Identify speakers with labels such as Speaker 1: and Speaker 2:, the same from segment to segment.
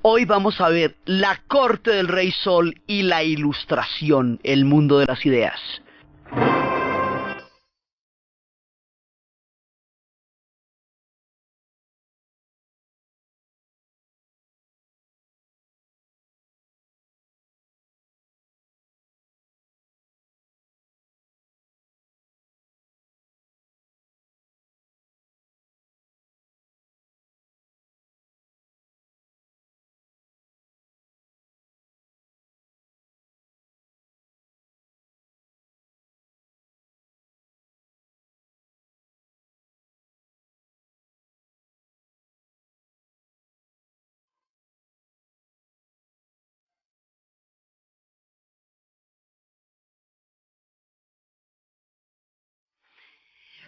Speaker 1: Hoy vamos a ver la corte del Rey Sol y la Ilustración, el mundo de las ideas.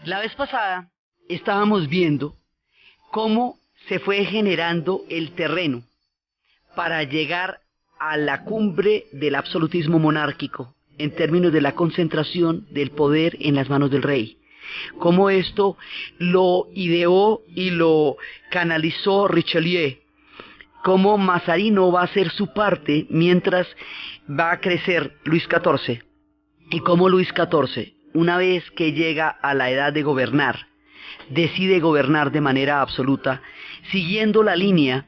Speaker 1: La vez pasada estábamos viendo cómo se fue generando el terreno para llegar a la cumbre del absolutismo monárquico en términos de la concentración del poder en las manos del rey. Cómo esto lo ideó y lo canalizó Richelieu. Cómo Mazarino va a hacer su parte mientras va a crecer Luis XIV. Y cómo Luis XIV, una vez que llega a la edad de gobernar, decide gobernar de manera absoluta, siguiendo la línea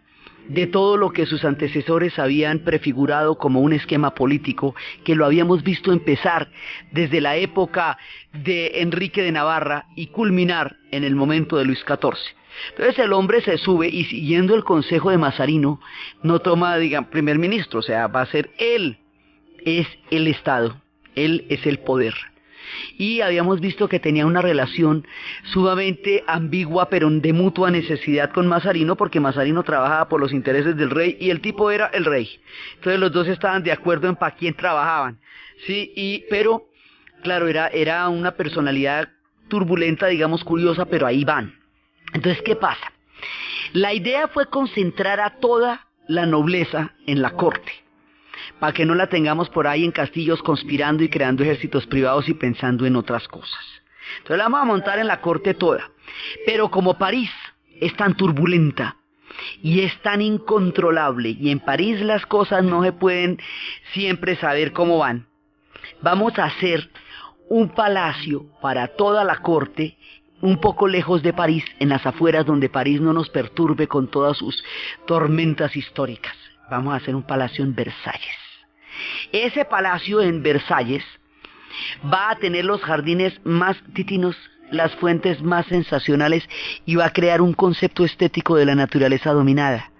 Speaker 1: de todo lo que sus antecesores habían prefigurado como un esquema político que lo habíamos visto empezar desde la época de Enrique de Navarra y culminar en el momento de Luis XIV. Entonces el hombre se sube y, siguiendo el consejo de Mazarino, no toma, digan, primer ministro, o sea, va a ser él, es el Estado, él es el poder. Y habíamos visto que tenía una relación sumamente ambigua, pero de mutua necesidad con Mazarino, porque Mazarino trabajaba por los intereses del rey y el tipo era el rey. Entonces los dos estaban de acuerdo en para quién trabajaban, ¿sí? Pero, claro, era una personalidad turbulenta, digamos, curiosa, pero ahí van. Entonces, ¿qué pasa? La idea fue concentrar a toda la nobleza en la corte, para que no la tengamos por ahí en castillos conspirando y creando ejércitos privados y pensando en otras cosas. Entonces la vamos a montar en la corte toda. Pero como París es tan turbulenta y es tan incontrolable, y en París las cosas no se pueden siempre saber cómo van, vamos a hacer un palacio para toda la corte, un poco lejos de París, en las afueras, donde París no nos perturbe con todas sus tormentas históricas. Vamos a hacer un palacio en Versalles. Ese palacio en Versalles va a tener los jardines más titinos, las fuentes más sensacionales, y va a crear un concepto estético de la naturaleza dominada.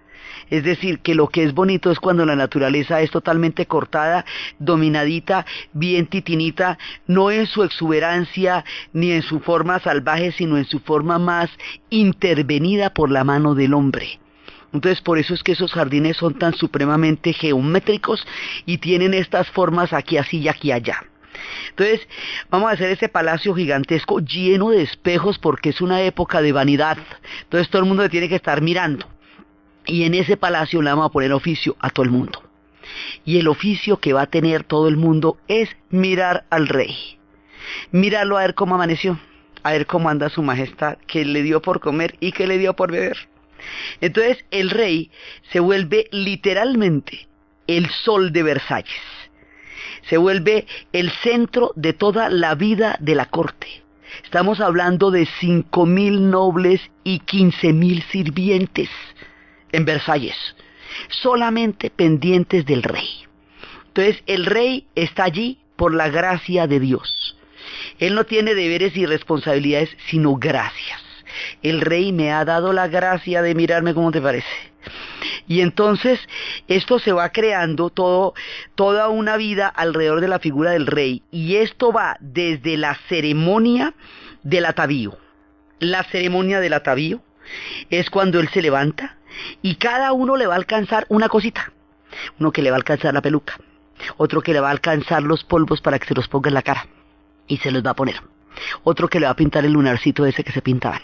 Speaker 1: Es decir, que lo que es bonito es cuando la naturaleza es totalmente cortada, dominadita, bien titinita, no en su exuberancia ni en su forma salvaje, sino en su forma más intervenida por la mano del hombre. Entonces por eso es que esos jardines son tan supremamente geométricos y tienen estas formas aquí así y aquí allá. Entonces vamos a hacer ese palacio gigantesco lleno de espejos, porque es una época de vanidad. Entonces todo el mundo le tiene que estar mirando. Y en ese palacio le vamos a poner oficio a todo el mundo. Y el oficio que va a tener todo el mundo es mirar al rey. Míralo a ver cómo amaneció, a ver cómo anda su majestad, qué le dio por comer y qué le dio por beber. Entonces el rey se vuelve literalmente el sol de Versalles. Se vuelve el centro de toda la vida de la corte. Estamos hablando de 5.000 nobles y 15.000 sirvientes en Versalles, solamente pendientes del rey. Entonces el rey está allí por la gracia de Dios. Él no tiene deberes y responsabilidades, sino gracias. El rey me ha dado la gracia de mirarme, ¿cómo te parece? Y entonces esto se va creando toda una vida alrededor de la figura del rey, y esto va desde la ceremonia del atavío. La ceremonia del atavío es cuando él se levanta y cada uno le va a alcanzar una cosita. Uno que le va a alcanzar la peluca, otro que le va a alcanzar los polvos para que se los ponga en la cara y se los va a poner, otro que le va a pintar el lunarcito ese que se pintaban,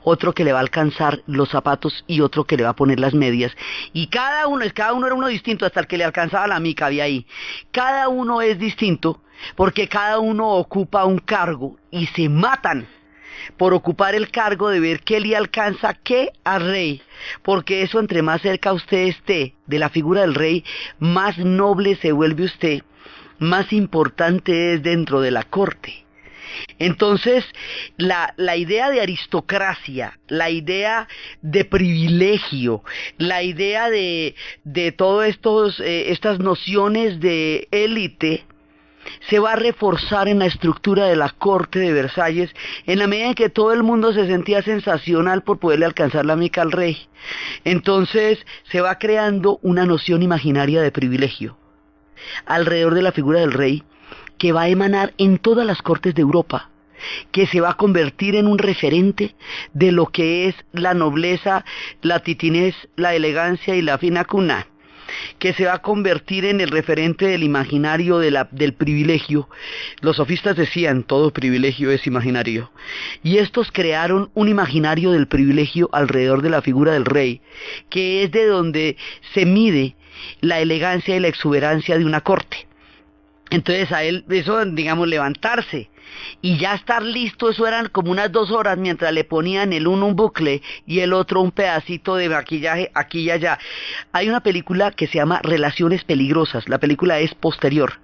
Speaker 1: otro que le va a alcanzar los zapatos y otro que le va a poner las medias. Y cada uno era uno distinto, hasta el que le alcanzaba la mica había ahí. Cada uno es distinto porque cada uno ocupa un cargo y se matan por ocupar el cargo de ver qué le alcanza qué al rey, porque eso entre más cerca usted esté de la figura del rey, más noble se vuelve usted, más importante es dentro de la corte. Entonces, la idea de aristocracia, la idea de privilegio, la idea de todas estas nociones de élite, se va a reforzar en la estructura de la corte de Versalles en la medida en que todo el mundo se sentía sensacional por poderle alcanzar la mica al rey. Entonces se va creando una noción imaginaria de privilegio alrededor de la figura del rey que va a emanar en todas las cortes de Europa, que se va a convertir en un referente de lo que es la nobleza, la titinez, la elegancia y la fina cuna, que se va a convertir en el referente del imaginario del privilegio. Los sofistas decían, todo privilegio es imaginario. Y estos crearon un imaginario del privilegio alrededor de la figura del rey, que es de donde se mide la elegancia y la exuberancia de una corte. Entonces a él, eso digamos, levantarse y ya estar listo, eso eran como unas 2 horas mientras le ponían el uno un bucle y el otro un pedacito de maquillaje aquí y allá. Hay una película que se llama Relaciones Peligrosas, la película es posterior,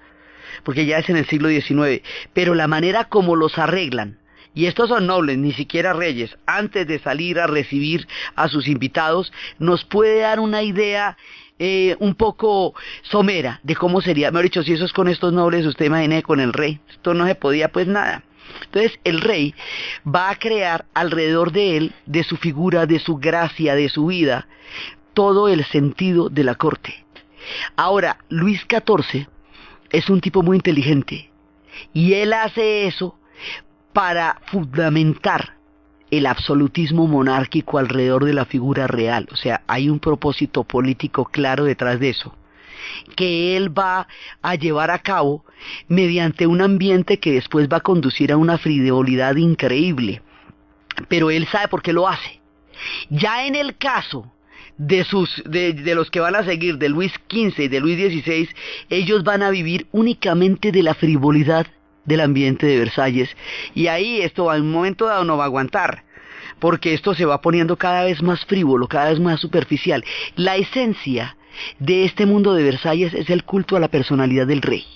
Speaker 1: porque ya es en el siglo XIX, pero la manera como los arreglan, y estos son nobles, ni siquiera reyes, antes de salir a recibir a sus invitados, nos puede dar una idea un poco somera de cómo sería. Mejor dicho, si eso es con estos nobles, usted imagine con el rey, esto no se podía pues nada. Entonces el rey va a crear alrededor de él, de su figura, de su gracia, de su vida, todo el sentido de la corte. Ahora, Luis XIV es un tipo muy inteligente y él hace eso para fundamentar el absolutismo monárquico alrededor de la figura real. O sea, hay un propósito político claro detrás de eso, que él va a llevar a cabo mediante un ambiente que después va a conducir a una frivolidad increíble. Pero él sabe por qué lo hace. Ya en el caso de los que van a seguir, de Luis XV y de Luis XVI, ellos van a vivir únicamente de la frivolidad del ambiente de Versalles, y ahí esto en un momento dado no va a aguantar, porque esto se va poniendo cada vez más frívolo, cada vez más superficial. La esencia de este mundo de Versalles es el culto a la personalidad del rey.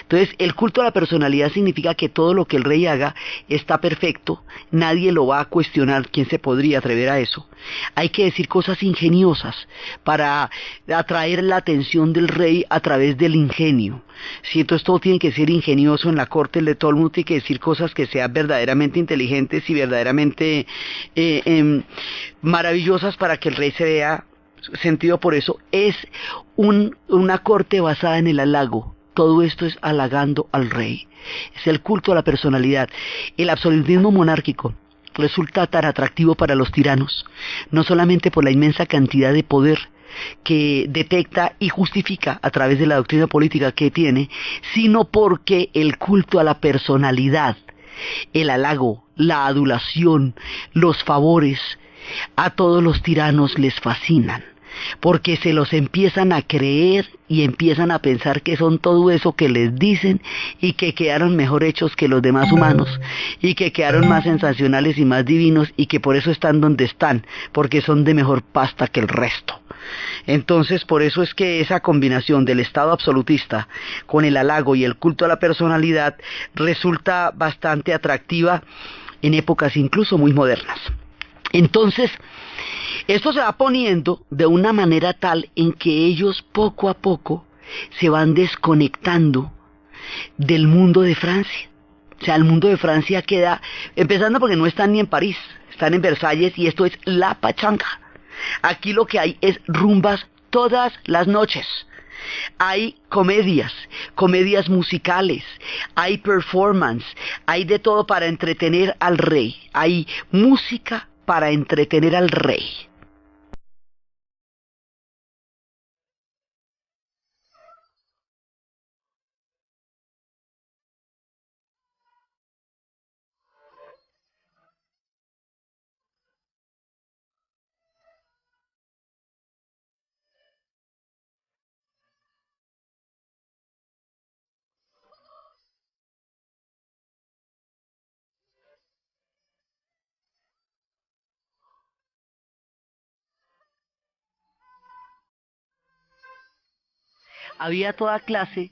Speaker 1: Entonces, el culto a la personalidad significa que todo lo que el rey haga está perfecto, nadie lo va a cuestionar. ¿Quién se podría atrever a eso? Hay que decir cosas ingeniosas para atraer la atención del rey a través del ingenio. Si entonces todo tiene que ser ingenioso en la corte, de todo el mundo tiene que decir cosas que sean verdaderamente inteligentes y verdaderamente maravillosas para que el rey se vea sentido por eso. Es una corte basada en el halago. Todo esto es halagando al rey. Es el culto a la personalidad. El absolutismo monárquico resulta tan atractivo para los tiranos, no solamente por la inmensa cantidad de poder que detecta y justifica a través de la doctrina política que tiene, sino porque el culto a la personalidad, el halago, la adulación, los favores, a todos los tiranos les fascinan, porque se los empiezan a creer y empiezan a pensar que son todo eso que les dicen y que quedaron mejor hechos que los demás humanos y que quedaron más sensacionales y más divinos y que por eso están donde están, porque son de mejor pasta que el resto. Entonces, por eso es que esa combinación del Estado absolutista con el halago y el culto a la personalidad resulta bastante atractiva en épocas incluso muy modernas. Entonces, esto se va poniendo de una manera tal en que ellos poco a poco se van desconectando del mundo de Francia. O sea, el mundo de Francia queda, empezando porque no están ni en París, están en Versalles y esto es la pachanga. Aquí lo que hay es rumbas todas las noches. Hay comedias, comedias musicales, hay performance, hay de todo para entretener al rey. Hay música para entretener al rey. había toda clase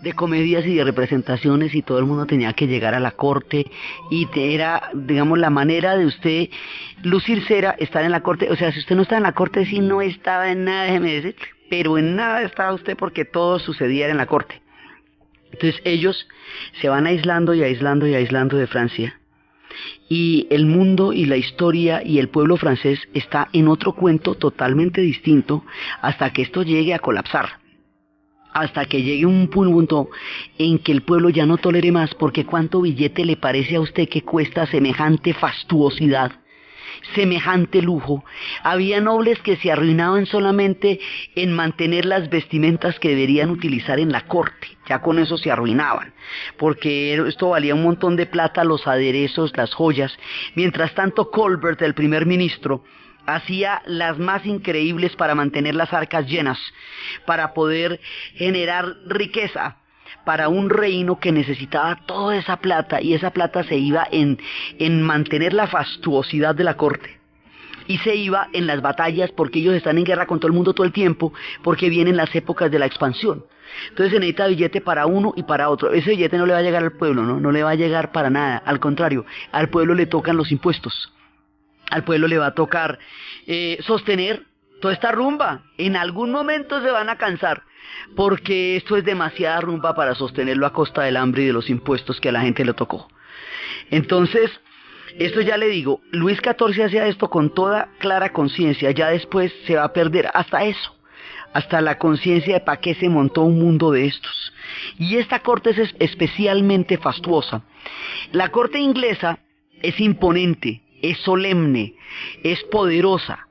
Speaker 1: de comedias y de representaciones y todo el mundo tenía que llegar a la corte y era, digamos, la manera de usted lucirse era estar en la corte. O sea, si usted no estaba en la corte, sí no estaba en nada, déjeme decir, pero en nada estaba usted porque todo sucedía en la corte. Entonces ellos se van aislando y aislando y aislando de Francia. Y el mundo y la historia y el pueblo francés está en otro cuento totalmente distinto hasta que esto llegue a colapsar. Hasta que llegue un punto en que el pueblo ya no tolere más, porque ¿cuánto billete le parece a usted que cuesta semejante fastuosidad? Semejante lujo. Había nobles que se arruinaban solamente en mantener las vestimentas que deberían utilizar en la corte. Ya con eso se arruinaban, porque esto valía un montón de plata, los aderezos, las joyas. Mientras tanto, Colbert, el primer ministro, hacía las más increíbles para mantener las arcas llenas, para poder generar riqueza para un reino que necesitaba toda esa plata, y esa plata se iba en mantener la fastuosidad de la corte, y se iba en las batallas, porque ellos están en guerra con todo el mundo todo el tiempo, porque vienen las épocas de la expansión. Entonces se necesita billete para uno y para otro. Ese billete no le va a llegar al pueblo, no le va a llegar para nada, al contrario, al pueblo le tocan los impuestos. Al pueblo le va a tocar sostener toda esta rumba. En algún momento se van a cansar, porque esto es demasiada rumba para sostenerlo a costa del hambre y de los impuestos que a la gente le tocó. Entonces, esto ya le digo, Luis XIV hacía esto con toda clara conciencia. Ya después se va a perder hasta eso, hasta la conciencia de para qué se montó un mundo de estos. Y esta corte es especialmente fastuosa. La corte inglesa es imponente, es solemne, es poderosa,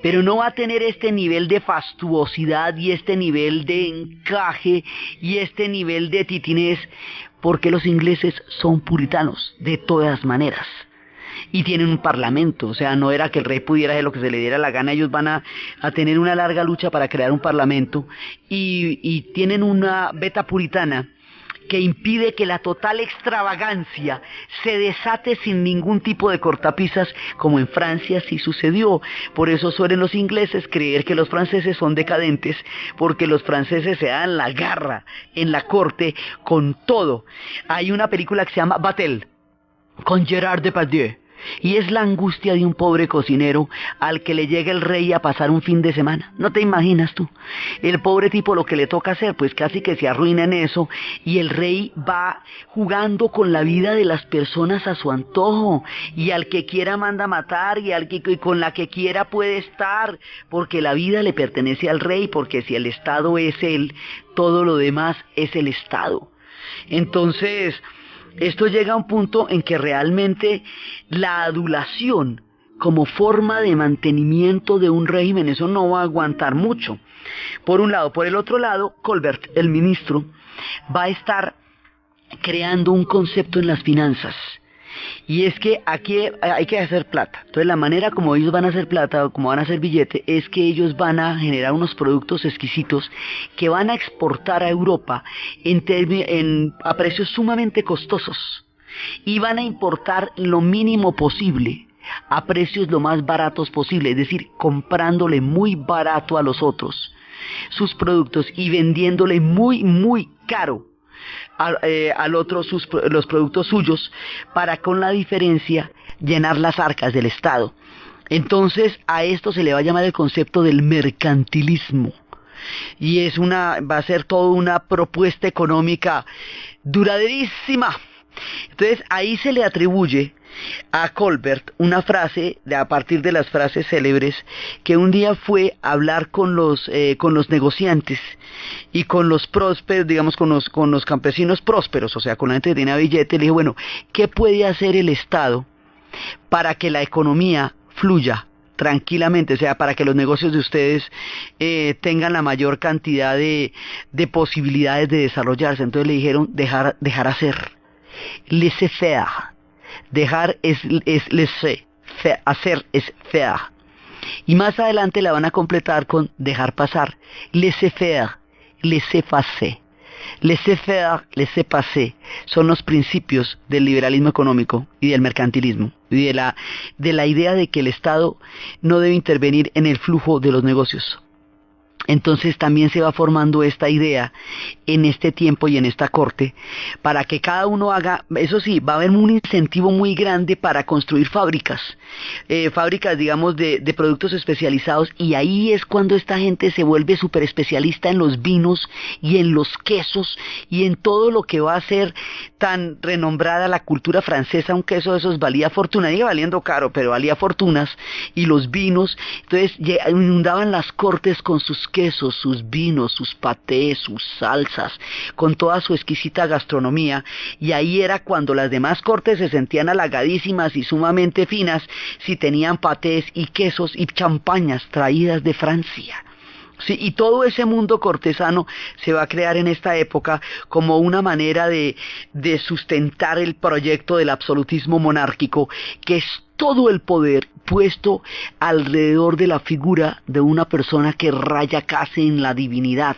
Speaker 1: pero no va a tener este nivel de fastuosidad y este nivel de encaje y este nivel de titinez, porque los ingleses son puritanos de todas maneras y tienen un parlamento. O sea, no era que el rey pudiera hacer lo que se le diera la gana. Ellos van a tener una larga lucha para crear un parlamento y tienen una veta puritana que impide que la total extravagancia se desate sin ningún tipo de cortapisas, como en Francia sí sucedió. Por eso suelen los ingleses creer que los franceses son decadentes, porque los franceses se dan la garra en la corte con todo. Hay una película que se llama Vatel, con Gerard Depardieu, y es la angustia de un pobre cocinero al que le llega el rey a pasar un fin de semana. No te imaginas tú, el pobre tipo lo que le toca hacer, pues casi que se arruina en eso, y el rey va jugando con la vida de las personas a su antojo, y al que quiera manda matar, y con la que quiera puede estar, porque la vida le pertenece al rey, porque si el Estado es él, todo lo demás es el Estado. Entonces, esto llega a un punto en que realmente la adulación como forma de mantenimiento de un régimen, eso no va a aguantar mucho. Por un lado. Por el otro lado, Colbert, el ministro, va a estar creando un concepto en las finanzas. Y es que aquí hay que hacer plata. Entonces la manera como ellos van a hacer plata, o como van a hacer billete, es que ellos van a generar unos productos exquisitos que van a exportar a Europa a precios sumamente costosos. Y van a importar lo mínimo posible a precios lo más baratos posible, es decir, comprándole muy barato a los otros sus productos y vendiéndole muy, muy caro al otro los productos suyos, para con la diferencia llenar las arcas del Estado. Entonces a esto se le va a llamar el concepto del mercantilismo, y va a ser toda una propuesta económica duraderísima. Entonces ahí se le atribuye a Colbert una frase, a partir de las frases célebres, que un día fue a hablar con los negociantes y con los prósperos, digamos con los campesinos prósperos, o sea, con la gente que tenía billete. Le dijo, bueno, ¿qué puede hacer el Estado para que la economía fluya tranquilamente? O sea, para que los negocios de ustedes tengan la mayor cantidad de posibilidades de desarrollarse. Entonces le dijeron, dejar hacer, laissez-faire. Dejar es laisser, hacer es faire. Y más adelante la van a completar con dejar pasar, laissez-faire, laissez-passer. Laissez-faire, laissez-passer son los principios del liberalismo económico y del mercantilismo, y de la idea de que el Estado no debe intervenir en el flujo de los negocios. Entonces también se va formando esta idea en este tiempo y en esta corte para que cada uno haga, eso sí, va a haber un incentivo muy grande para construir fábricas, fábricas digamos de productos especializados, y ahí es cuando esta gente se vuelve súper especialista en los vinos y en los quesos y en todo lo que va a ser tan renombrada la cultura francesa. Un queso de esos valía fortuna, diga valiendo caro, pero valía fortunas, y los vinos, entonces inundaban las cortes con sus quesos, sus vinos, sus patés, sus salsas, con toda su exquisita gastronomía, y ahí era cuando las demás cortes se sentían halagadísimas y sumamente finas si tenían patés y quesos y champañas traídas de Francia. Sí, y todo ese mundo cortesano se va a crear en esta época como una manera de sustentar el proyecto del absolutismo monárquico, que es todo el poder puesto alrededor de la figura de una persona que raya casi en la divinidad.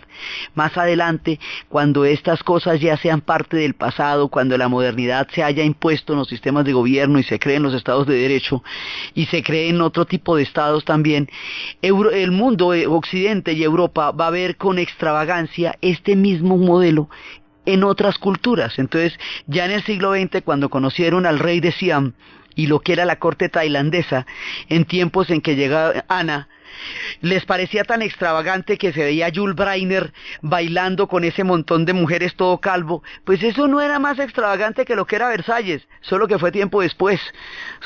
Speaker 1: Más adelante, cuando estas cosas ya sean parte del pasado, cuando la modernidad se haya impuesto en los sistemas de gobierno y se creen los estados de derecho y se creen otro tipo de estados también, el mundo, Occidente y Europa va a ver con extravagancia este mismo modelo en otras culturas. Entonces, ya en el siglo XX, cuando conocieron al rey de Siam y lo que era la corte tailandesa, en tiempos en que llegaba Ana, les parecía tan extravagante que se veía a Jules Breiner bailando con ese montón de mujeres todo calvo. Pues eso no era más extravagante que lo que era Versalles, solo que fue tiempo después,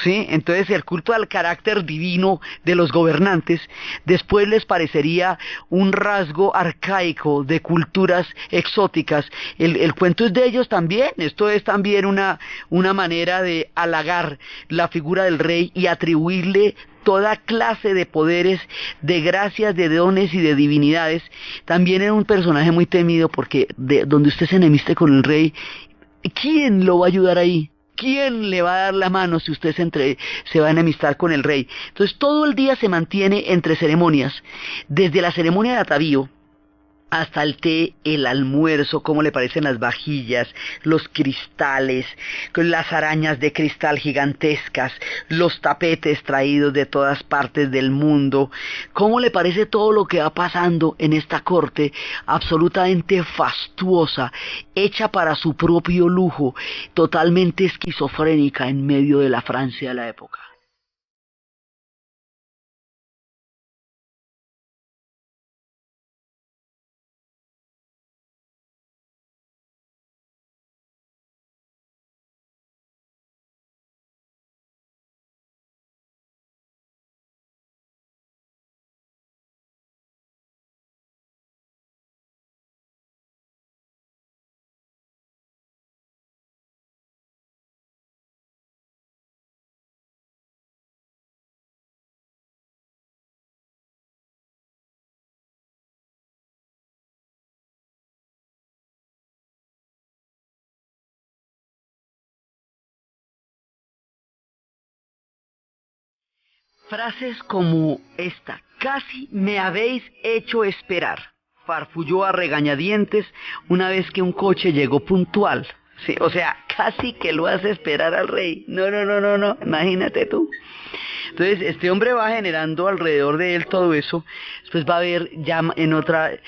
Speaker 1: ¿sí? Entonces el culto al carácter divino de los gobernantes después les parecería un rasgo arcaico de culturas exóticas. El cuento es de ellos también. Esto es también una manera de halagar la figura del rey y atribuirle toda clase de poderes, de gracias, de dones y de divinidades. También era un personaje muy temido porque donde usted se enemiste con el rey, ¿quién lo va a ayudar ahí? ¿Quién le va a dar la mano si usted se va a enemistar con el rey? Entonces todo el día se mantiene entre ceremonias, desde la ceremonia de atavío hasta el té, el almuerzo, cómo le parecen las vajillas, los cristales, las arañas de cristal gigantescas, los tapetes traídos de todas partes del mundo, cómo le parece todo lo que va pasando en esta corte absolutamente fastuosa, hecha para su propio lujo, totalmente esquizofrénica en medio de la Francia de la época. Frases como esta: casi me habéis hecho esperar, farfulló a regañadientes una vez que un coche llegó puntual. Sí, o sea, casi que lo hace esperar al rey. No, no, no, no, no, imagínate tú. Entonces, este hombre va generando alrededor de él todo eso. Después va a haber ya en otra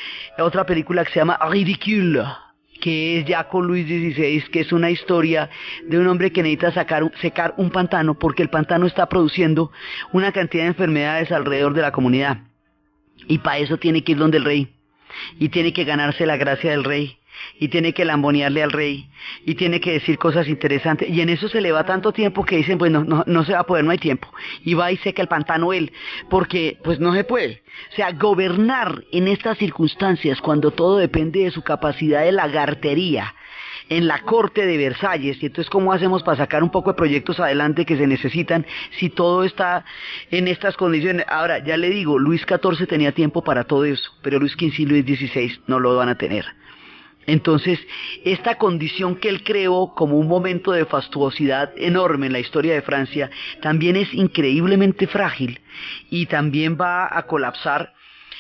Speaker 1: película que se llama Ridicule, que es ya con Luis XVI, que es una historia de un hombre que necesita secar un pantano porque el pantano está produciendo una cantidad de enfermedades alrededor de la comunidad. Y para eso tiene que ir donde el rey, y tiene que ganarse la gracia del rey, y tiene que lambonearle al rey, y tiene que decir cosas interesantes, y en eso se le va tanto tiempo que dicen, pues no se va a poder, no hay tiempo, y va y seca el pantano él, porque pues no se puede. O sea, gobernar en estas circunstancias, cuando todo depende de su capacidad de lagartería, en la corte de Versalles, y entonces cómo hacemos para sacar un poco de proyectos adelante que se necesitan si todo está en estas condiciones. Ahora, ya le digo, Luis XIV tenía tiempo para todo eso, pero Luis XV y Luis XVI no lo van a tener. Entonces, esta condición que él creó como un momento de fastuosidad enorme en la historia de Francia, también es increíblemente frágil y también va a colapsar.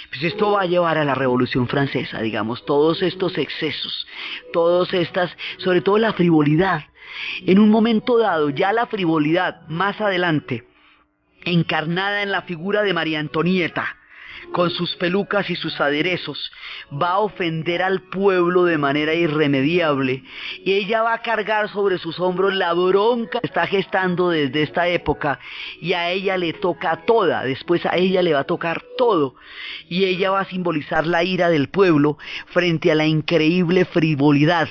Speaker 1: Pues esto va a llevar a la Revolución Francesa, digamos, todos estos excesos, todas estas, sobre todo la frivolidad. En un momento dado, ya la frivolidad, más adelante, encarnada en la figura de María Antonieta, con sus pelucas y sus aderezos, va a ofender al pueblo de manera irremediable, y ella va a cargar sobre sus hombros la bronca que está gestando desde esta época, y a ella le toca toda, después a ella le va a tocar todo, y ella va a simbolizar la ira del pueblo frente a la increíble frivolidad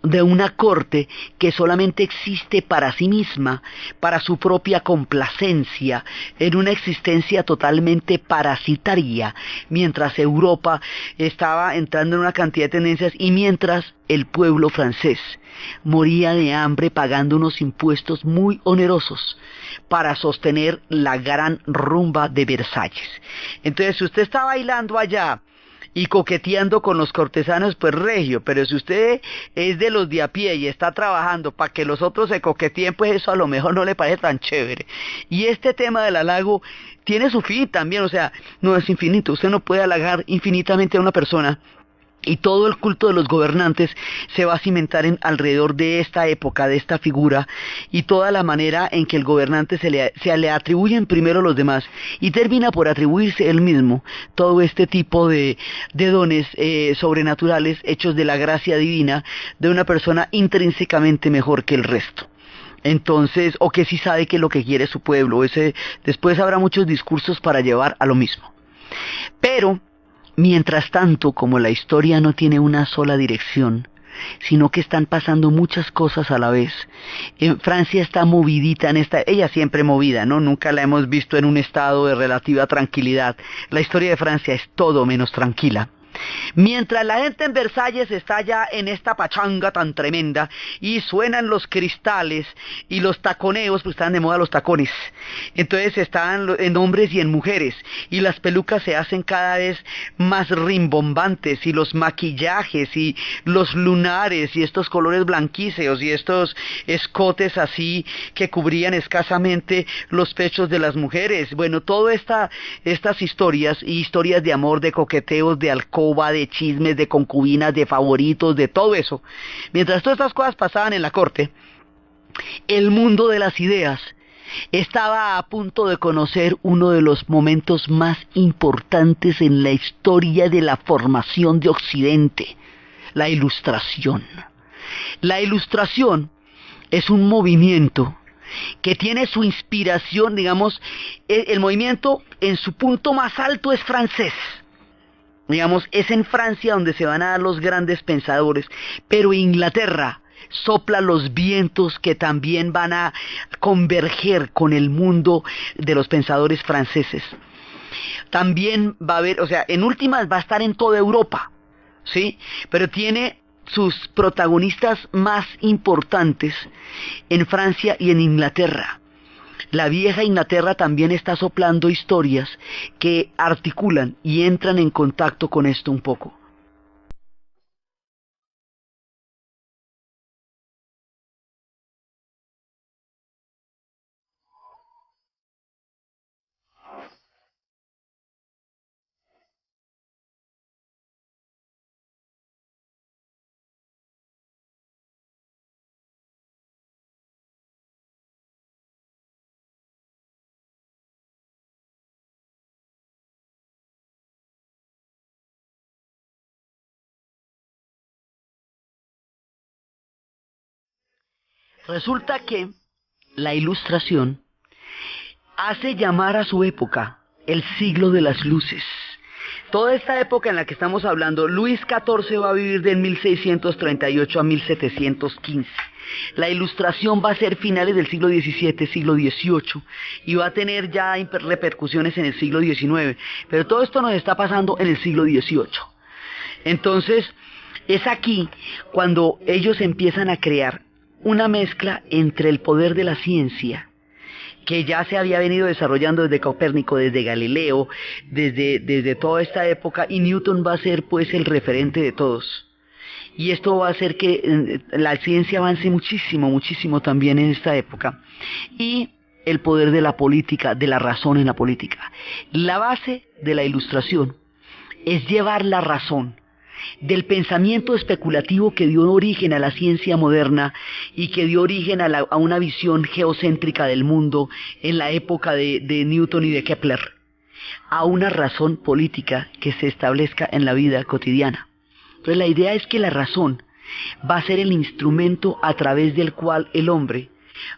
Speaker 1: de una corte que solamente existe para sí misma, para su propia complacencia, en una existencia totalmente parasitaria, mientras Europa estaba entrando en una cantidad de tendencias y mientras el pueblo francés moría de hambre pagando unos impuestos muy onerosos para sostener la gran rumba de Versalles. Entonces, si usted está bailando allá y coqueteando con los cortesanos, pues regio, pero si usted es de los de a pie y está trabajando para que los otros se coqueteen, pues eso a lo mejor no le parece tan chévere. Y este tema del halago tiene su fin también, o sea, no es infinito, usted no puede halagar infinitamente a una persona. Y todo el culto de los gobernantes se va a cimentar alrededor de esta época, de esta figura, y toda la manera en que el gobernante se le atribuyen primero los demás, y termina por atribuirse él mismo todo este tipo de dones sobrenaturales hechos de la gracia divina de una persona intrínsecamente mejor que el resto. Entonces, o que sí sabe que es lo que quiere su pueblo. Después habrá muchos discursos para llevar a lo mismo. Pero mientras tanto, como la historia no tiene una sola dirección, sino que están pasando muchas cosas a la vez, Francia está movidita ella siempre movida, ¿no? Nunca la hemos visto en un estado de relativa tranquilidad. La historia de Francia es todo menos tranquila. Mientras la gente en Versalles está ya en esta pachanga tan tremenda y suenan los cristales y los taconeos, pues están de moda los tacones, entonces están en hombres y en mujeres, y las pelucas se hacen cada vez más rimbombantes, y los maquillajes y los lunares y estos colores blanquíceos y estos escotes así que cubrían escasamente los pechos de las mujeres. Bueno, todas estas historias de amor, de coqueteos, de alcohol, de chismes, de concubinas, de favoritos, de todo eso. Mientras todas estas cosas pasaban en la corte, el mundo de las ideas estaba a punto de conocer uno de los momentos más importantes en la historia de la formación de Occidente: la Ilustración. La Ilustración es un movimiento que tiene su inspiración, digamos, el movimiento en su punto más alto es francés. Digamos, es en Francia donde se van a dar los grandes pensadores, pero Inglaterra sopla los vientos que también van a converger con el mundo de los pensadores franceses. También va a haber, o sea, en últimas va a estar en toda Europa, ¿sí? Pero tiene sus protagonistas más importantes en Francia y en Inglaterra. La vieja Inglaterra también está soplando historias que articulan y entran en contacto con esto un poco. Resulta que la Ilustración hace llamar a su época el siglo de las luces. Toda esta época en la que estamos hablando, Luis XIV va a vivir de 1638 a 1715. La Ilustración va a ser finales del siglo XVII, siglo XVIII, y va a tener ya repercusiones en el siglo XIX. Pero todo esto nos está pasando en el siglo XVIII. Entonces, es aquí cuando ellos empiezan a crear una mezcla entre el poder de la ciencia, que ya se había venido desarrollando desde Copérnico, desde Galileo, desde toda esta época, y Newton va a ser pues el referente de todos. Y esto va a hacer que la ciencia avance muchísimo, muchísimo también en esta época. Y el poder de la política, de la razón en la política. La base de la Ilustración es llevar la razón del pensamiento especulativo que dio origen a la ciencia moderna y que dio origen a una visión geocéntrica del mundo en la época de Newton y de Kepler, a una razón política que se establezca en la vida cotidiana. Entonces la idea es que la razón va a ser el instrumento a través del cual el hombre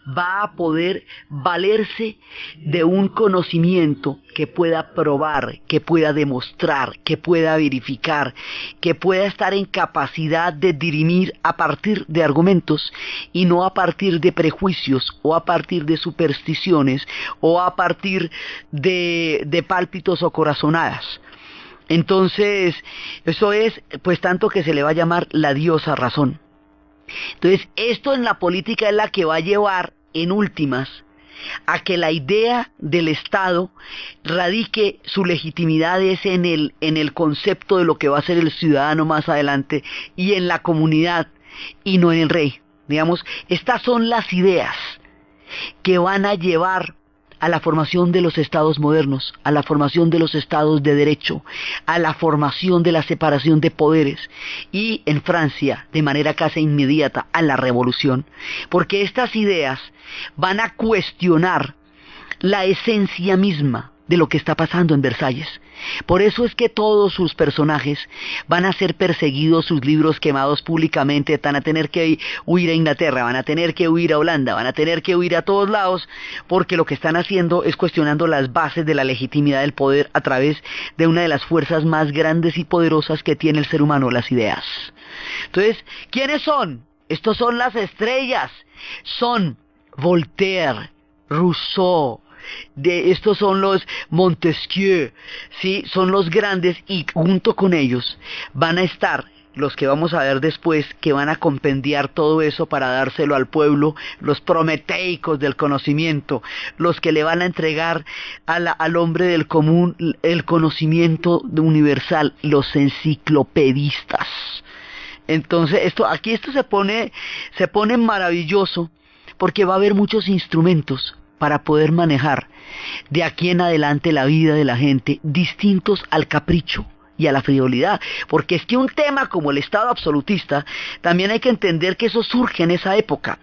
Speaker 1: va a poder valerse de un conocimiento que pueda probar, que pueda demostrar, que pueda verificar, que pueda estar en capacidad de dirimir a partir de argumentos y no a partir de prejuicios o a partir de supersticiones o a partir de pálpitos o corazonadas. Entonces, eso es, pues tanto que se le va a llamar la diosa razón. Entonces, esto en la política es la que va a llevar, en últimas, a que la idea del Estado radique su legitimidad es en el concepto de lo que va a ser el ciudadano más adelante y en la comunidad y no en el rey. Digamos, estas son las ideas que van a llevar a la formación de los estados modernos, a la formación de los estados de derecho, a la formación de la separación de poderes y en Francia, de manera casi inmediata, a la revolución, porque estas ideas van a cuestionar la esencia misma de lo que está pasando en Versalles. Por eso es que todos sus personajes van a ser perseguidos, sus libros quemados públicamente, van a tener que huir a Inglaterra, van a tener que huir a Holanda, van a tener que huir a todos lados, porque lo que están haciendo es cuestionando las bases de la legitimidad del poder a través de una de las fuerzas más grandes y poderosas que tiene el ser humano, las ideas. Entonces, ¿quiénes son? Estos son las estrellas, son Voltaire, Rousseau, estos son los Montesquieu, ¿sí? Son los grandes y junto con ellos van a estar los que vamos a ver después, que van a compendiar todo eso para dárselo al pueblo, los prometeicos del conocimiento, los que le van a entregar al hombre del común el conocimiento universal, los enciclopedistas. Entonces esto se pone maravilloso porque va a haber muchos instrumentos para poder manejar de aquí en adelante la vida de la gente, distintos al capricho y a la frivolidad, porque es que un tema como el Estado absolutista, también hay que entender que eso surge en esa época.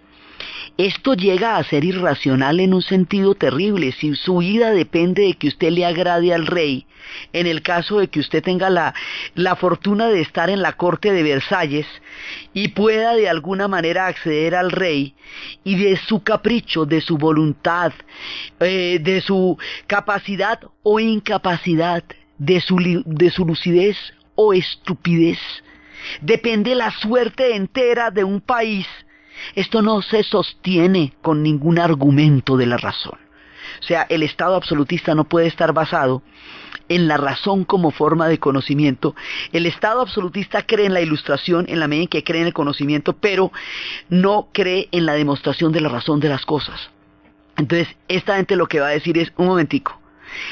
Speaker 1: Esto llega a ser irracional en un sentido terrible. Si su vida depende de que usted le agrade al rey, en el caso de que usted tenga la fortuna de estar en la corte de Versalles y pueda de alguna manera acceder al rey, y de su capricho, de su voluntad, de su capacidad o incapacidad, de su lucidez o estupidez, depende la suerte entera de un país. Esto no se sostiene con ningún argumento de la razón. O sea, el Estado absolutista no puede estar basado en la razón como forma de conocimiento. El Estado absolutista cree en la ilustración en la medida en que cree en el conocimiento, pero no cree en la demostración de la razón de las cosas. Entonces, esta gente lo que va a decir es, un momentico,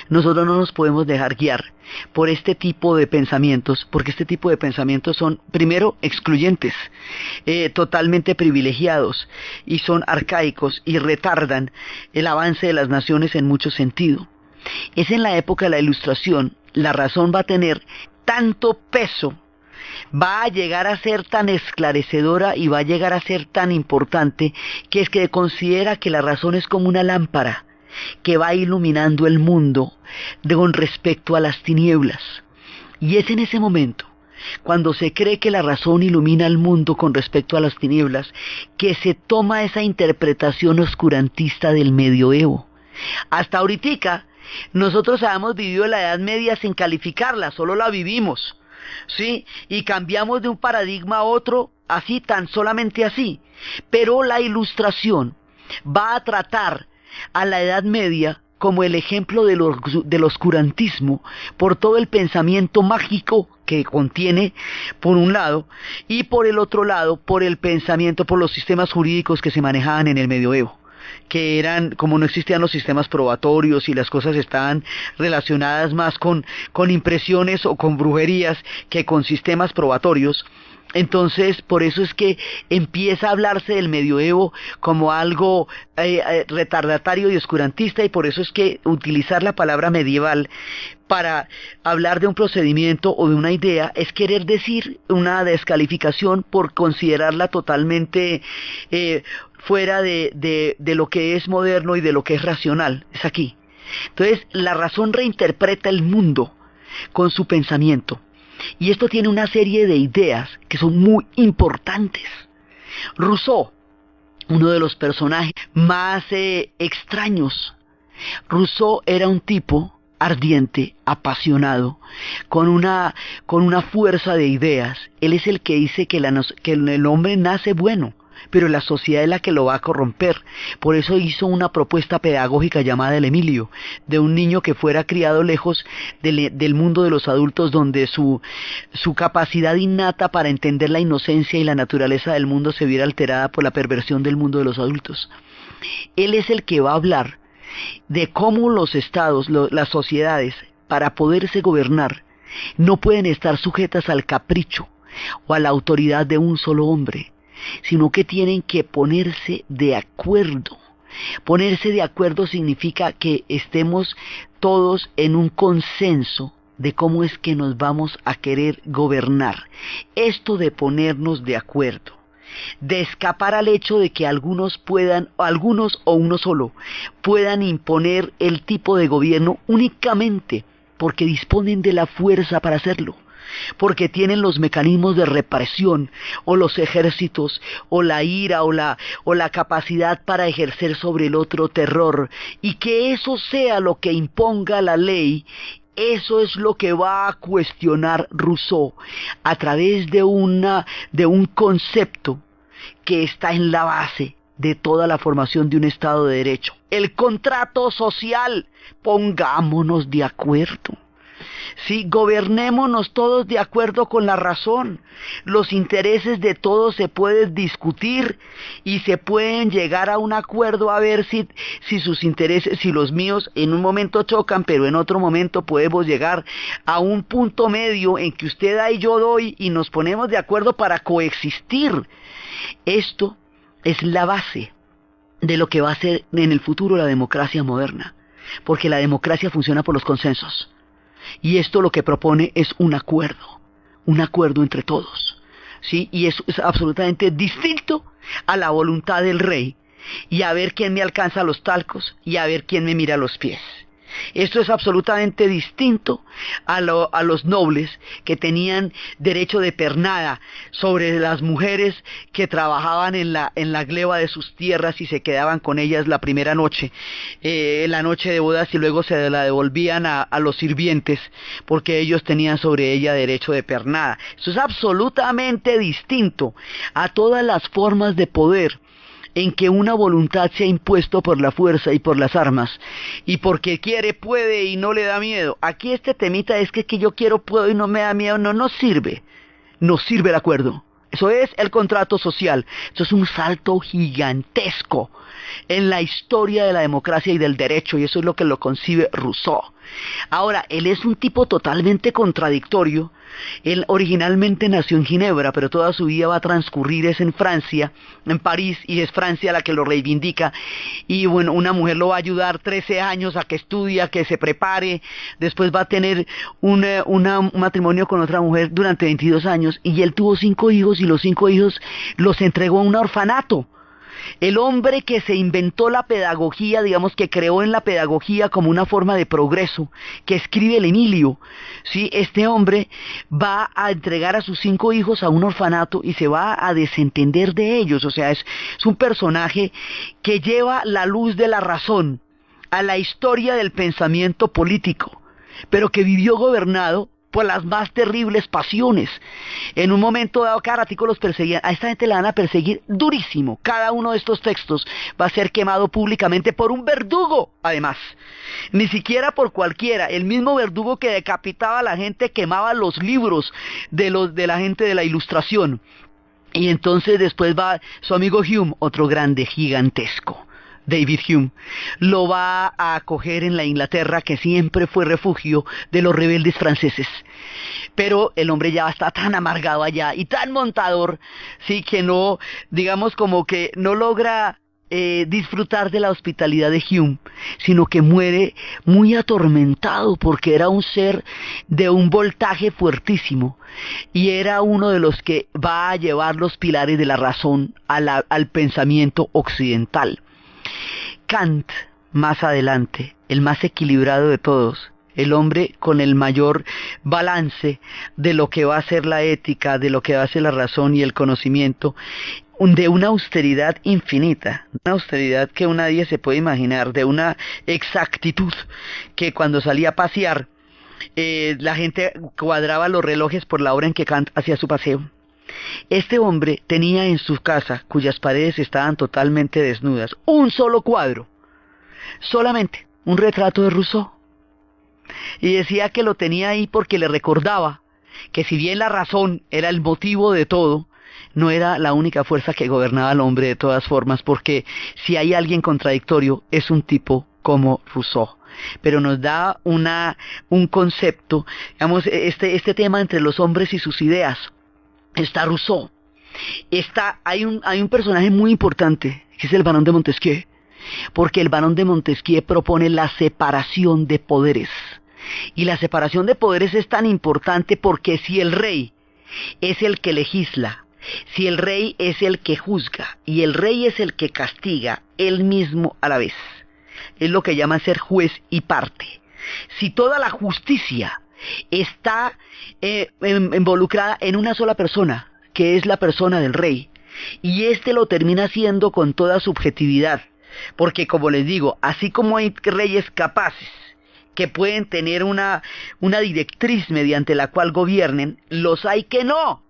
Speaker 1: nosotros no nos podemos dejar guiar por este tipo de pensamientos, porque este tipo de pensamientos son, primero, excluyentes, totalmente privilegiados, y son arcaicos y retardan el avance de las naciones en mucho sentido. Es en la época de la Ilustración, la razón va a tener tanto peso, va a llegar a ser tan esclarecedora y va a llegar a ser tan importante, que es que considera que la razón es como una lámpara que va iluminando el mundo con respecto a las tinieblas. Y es en ese momento, cuando se cree que la razón ilumina el mundo con respecto a las tinieblas, que se toma esa interpretación oscurantista del medioevo. Hasta ahoritica, nosotros habíamos vivido la Edad Media sin calificarla, solo la vivimos, ¿sí? Y cambiamos de un paradigma a otro, así, tan solamente así. Pero la Ilustración va a tratar a la Edad Media como el ejemplo del oscurantismo, por todo el pensamiento mágico que contiene, por un lado, y por el otro lado, por el pensamiento, por los sistemas jurídicos que se manejaban en el medioevo, que eran, como no existían los sistemas probatorios y las cosas estaban relacionadas más con impresiones o con brujerías que con sistemas probatorios. Entonces, por eso es que empieza a hablarse del medioevo como algo retardatario y oscurantista, y por eso es que utilizar la palabra medieval para hablar de un procedimiento o de una idea es querer decir una descalificación por considerarla totalmente fuera de lo que es moderno y de lo que es racional. Es aquí. Entonces, la razón reinterpreta el mundo con su pensamiento. Y esto tiene una serie de ideas que son muy importantes. Rousseau, uno de los personajes más extraños. Rousseau era un tipo ardiente, apasionado, con una fuerza de ideas. Él es el que dice que el hombre nace bueno, pero la sociedad es la que lo va a corromper. Por eso hizo una propuesta pedagógica llamada el Emilio, de un niño que fuera criado lejos del mundo de los adultos, donde su capacidad innata para entender la inocencia y la naturaleza del mundo se viera alterada por la perversión del mundo de los adultos. Él es el que va a hablar de cómo los estados, las sociedades, para poderse gobernar, no pueden estar sujetas al capricho o a la autoridad de un solo hombre, sino que tienen que ponerse de acuerdo. Ponerse de acuerdo significa que estemos todos en un consenso de cómo es que nos vamos a querer gobernar. Esto de ponernos de acuerdo, de escapar al hecho de que algunos o uno solo, puedan imponer el tipo de gobierno únicamente porque disponen de la fuerza para hacerlo, porque tienen los mecanismos de represión, o los ejércitos, o la ira, o la capacidad para ejercer sobre el otro terror, y que eso sea lo que imponga la ley. Eso es lo que va a cuestionar Rousseau a través de un concepto que está en la base de toda la formación de un Estado de Derecho. El contrato social. Pongámonos de acuerdo. Sí, gobernémonos todos de acuerdo con la razón. Los intereses de todos se pueden discutir y se pueden llegar a un acuerdo a ver si sus intereses, si los míos en un momento chocan, pero en otro momento podemos llegar a un punto medio en que usted da y yo doy y nos ponemos de acuerdo para coexistir. Esto es la base de lo que va a ser en el futuro la democracia moderna, porque la democracia funciona por los consensos. Y esto lo que propone es un acuerdo entre todos, ¿sí? Y eso es absolutamente distinto a la voluntad del rey, y a ver quién me alcanza los talcos, y a ver quién me mira los pies. Esto es absolutamente distinto a los nobles que tenían derecho de pernada sobre las mujeres que trabajaban en la gleba de sus tierras y se quedaban con ellas la primera noche, la noche de bodas, y luego se la devolvían a los sirvientes porque ellos tenían sobre ella derecho de pernada. Esto es absolutamente distinto a todas las formas de poder en que una voluntad se ha impuesto por la fuerza y por las armas, y porque quiere, puede y no le da miedo. Aquí este temita es que yo quiero, puedo y no me da miedo, no sirve el acuerdo. Eso es el contrato social. Eso es un salto gigantesco en la historia de la democracia y del derecho, y eso es lo que lo concibe Rousseau. Ahora, él es un tipo totalmente contradictorio. Él originalmente nació en Ginebra, pero toda su vida va a transcurrir es en Francia, en París, y es Francia la que lo reivindica. Y bueno, una mujer lo va a ayudar 13 años a que estudie, a que se prepare. Después va a tener un matrimonio con otra mujer durante 22 años, y él tuvo 5 hijos, y los 5 hijos los entregó a un orfanato. El hombre que se inventó la pedagogía, digamos que creó en la pedagogía como una forma de progreso, que escribe el Emilio, ¿sí? Este hombre va a entregar a sus 5 hijos a un orfanato y se va a desentender de ellos. O sea, es un personaje que lleva la luz de la razón a la historia del pensamiento político, pero que vivió gobernado por las más terribles pasiones. En un momento dado, cada ratico los perseguían. A esta gente la van a perseguir durísimo. Cada uno de estos textos va a ser quemado públicamente por un verdugo, además. Ni siquiera por cualquiera. El mismo verdugo que decapitaba a la gente quemaba los libros de la gente de la Ilustración. Y entonces después va su amigo Hume, otro grande, gigantesco. David Hume, lo va a acoger en la Inglaterra que siempre fue refugio de los rebeldes franceses. Pero el hombre ya está tan amargado allá y tan montador, sí, que no, digamos como que no logra disfrutar de la hospitalidad de Hume, sino que muere muy atormentado porque era un ser de un voltaje fuertísimo y era uno de los que va a llevar los pilares de la razón al pensamiento occidental. Kant, más adelante, el más equilibrado de todos, el hombre con el mayor balance de lo que va a ser la ética, de lo que va a ser la razón y el conocimiento, de una austeridad infinita, una austeridad que nadie se puede imaginar, de una exactitud que cuando salía a pasear, la gente cuadraba los relojes por la hora en que Kant hacía su paseo. Este hombre tenía en su casa, cuyas paredes estaban totalmente desnudas, un solo cuadro, solamente un retrato de Rousseau. Y decía que lo tenía ahí porque le recordaba que si bien la razón era el motivo de todo, no era la única fuerza que gobernaba al hombre de todas formas, porque si hay alguien contradictorio es un tipo como Rousseau. Pero nos da un concepto, digamos, este tema entre los hombres y sus ideas. Está Rousseau, hay un personaje muy importante, que es el Barón de Montesquieu, porque el Barón de Montesquieu propone la separación de poderes. Y la separación de poderes es tan importante porque si el rey es el que legisla, si el rey es el que juzga y el rey es el que castiga, él mismo a la vez, es lo que llaman ser juez y parte. Si toda la justicia está involucrada en una sola persona, que es la persona del rey, y éste lo termina haciendo con toda subjetividad, porque como les digo, así como hay reyes capaces que pueden tener una directriz mediante la cual gobiernen, los hay que no.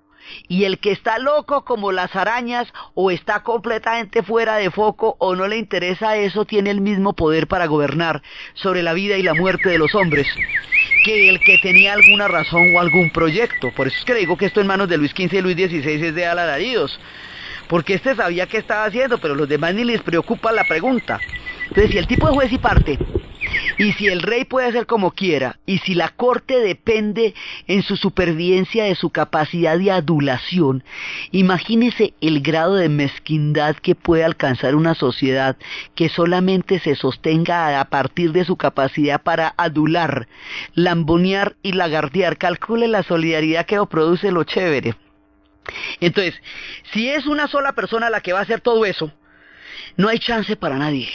Speaker 1: Y el que está loco como las arañas o está completamente fuera de foco o no le interesa eso, tiene el mismo poder para gobernar sobre la vida y la muerte de los hombres que el que tenía alguna razón o algún proyecto. Por eso es que le digo que esto en manos de Luis XV y Luis XVI es de alaridos, porque este sabía qué estaba haciendo, pero los demás ni les preocupa la pregunta. Entonces, si el tipo es juez y parte, y si el rey puede hacer como quiera, y si la corte depende en su supervivencia de su capacidad de adulación, imagínese el grado de mezquindad que puede alcanzar una sociedad que solamente se sostenga a partir de su capacidad para adular, lambonear y lagartear. Calcule la solidaridad que produce lo chévere. Entonces, si es una sola persona la que va a hacer todo eso, no hay chance para nadie.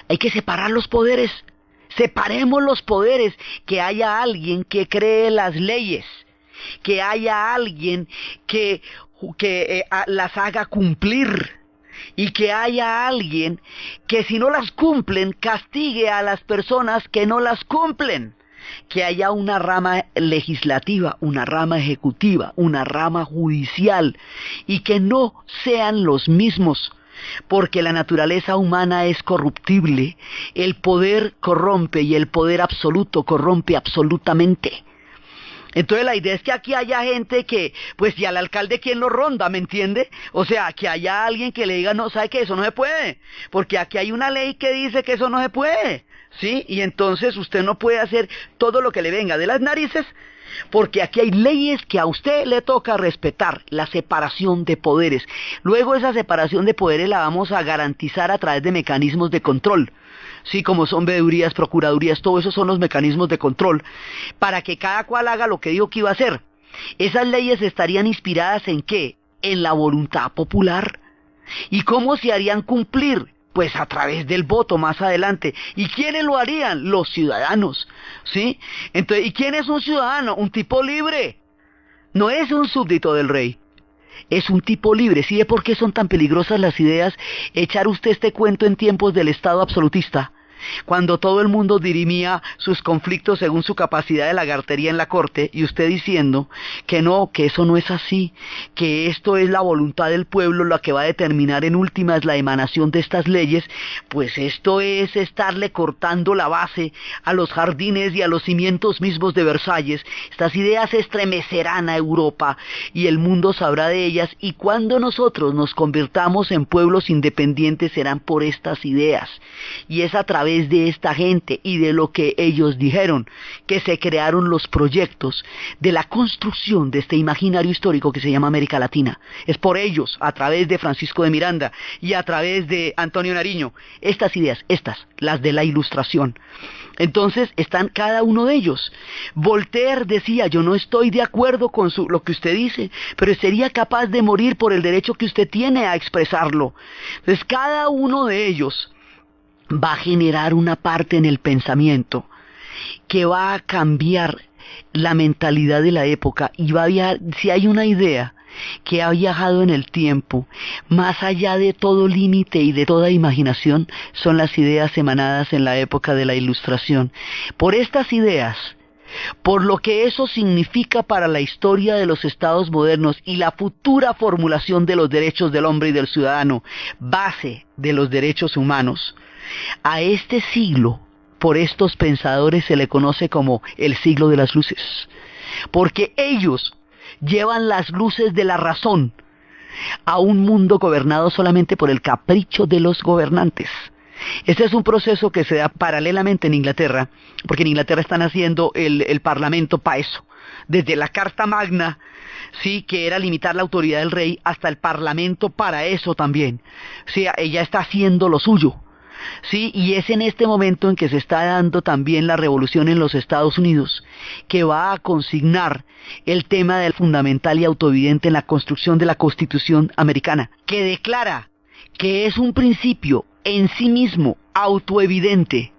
Speaker 1: Hay que separar los poderes. Separemos los poderes, que haya alguien que cree las leyes, que haya alguien que las haga cumplir, y que haya alguien que si no las cumplen, castigue a las personas que no las cumplen. Que haya una rama legislativa, una rama ejecutiva, una rama judicial, y que no sean los mismos. Porque la naturaleza humana es corruptible, el poder corrompe y el poder absoluto corrompe absolutamente. Entonces la idea es que aquí haya gente que, pues, y al alcalde quien lo ronda, ¿me entiende? O sea, que haya alguien que le diga, no, sabe que eso no se puede, porque aquí hay una ley que dice que eso no se puede, ¿sí? Y entonces usted no puede hacer todo lo que le venga de las narices, porque aquí hay leyes que a usted le toca respetar, la separación de poderes. Luego esa separación de poderes la vamos a garantizar a través de mecanismos de control, sí, como son veedurías, procuradurías, todo eso son los mecanismos de control, para que cada cual haga lo que dijo que iba a hacer. Esas leyes estarían inspiradas ¿en qué? En la voluntad popular. ¿Y cómo se harían cumplir? Pues a través del voto más adelante. ¿Y quiénes lo harían? Los ciudadanos, ¿sí? Entonces, ¿y quién es un ciudadano? Un tipo libre. No es un súbdito del rey. Es un tipo libre. ¿Sí ve por qué son tan peligrosas las ideas? Echar usted este cuento en tiempos del Estado absolutista, cuando todo el mundo dirimía sus conflictos según su capacidad de lagartería en la corte, y usted diciendo que no, que eso no es así, que esto es la voluntad del pueblo la que va a determinar en últimas la emanación de estas leyes. Pues esto es estarle cortando la base a los jardines y a los cimientos mismos de Versalles. Estas ideas estremecerán a Europa y el mundo sabrá de ellas, y cuando nosotros nos convirtamos en pueblos independientes serán por estas ideas, y es a través de esta gente y de lo que ellos dijeron que se crearon los proyectos de la construcción de este imaginario histórico que se llama América Latina. Es por ellos, a través de Francisco de Miranda y a través de Antonio Nariño, estas ideas, las de la Ilustración. Entonces están cada uno de ellos. Voltaire decía, yo no estoy de acuerdo con lo que usted dice, pero sería capaz de morir por el derecho que usted tiene a expresarlo. Entonces cada uno de ellos va a generar una parte en el pensamiento que va a cambiar la mentalidad de la época y va a viajar. Si hay una idea que ha viajado en el tiempo, más allá de todo límite y de toda imaginación, son las ideas emanadas en la época de la Ilustración. Por estas ideas, por lo que eso significa para la historia de los estados modernos y la futura formulación de los derechos del hombre y del ciudadano, base de los derechos humanos, a este siglo, por estos pensadores se le conoce como el siglo de las luces, porque ellos llevan las luces de la razón a un mundo gobernado solamente por el capricho de los gobernantes. Este es un proceso que se da paralelamente en Inglaterra, porque en Inglaterra están haciendo el parlamento para eso, desde la Carta Magna, sí, que era limitar la autoridad del rey, hasta el parlamento para eso también. Sí, ella está haciendo lo suyo. Sí, y es en este momento en que se está dando también la revolución en los Estados Unidos, que va a consignar el tema del fundamental y autoevidente en la construcción de la Constitución americana, que declara que es un principio en sí mismo autoevidente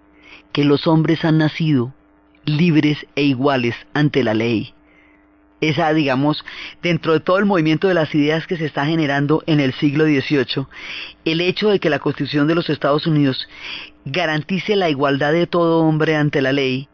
Speaker 1: que los hombres han nacido libres e iguales ante la ley. Esa, digamos, dentro de todo el movimiento de las ideas que se está generando en el siglo XVIII, el hecho de que la Constitución de los Estados Unidos garantice la igualdad de todo hombre ante la ley,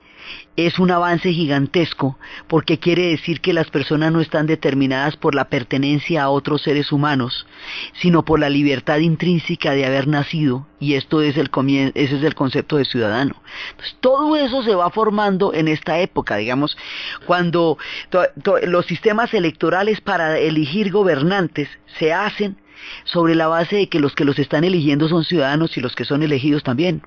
Speaker 1: es un avance gigantesco, porque quiere decir que las personas no están determinadas por la pertenencia a otros seres humanos, sino por la libertad intrínseca de haber nacido, y esto es ese es el concepto de ciudadano. Entonces, todo eso se va formando en esta época, digamos, cuando los sistemas electorales para elegir gobernantes se hacen sobre la base de que los están eligiendo son ciudadanos y los que son elegidos también.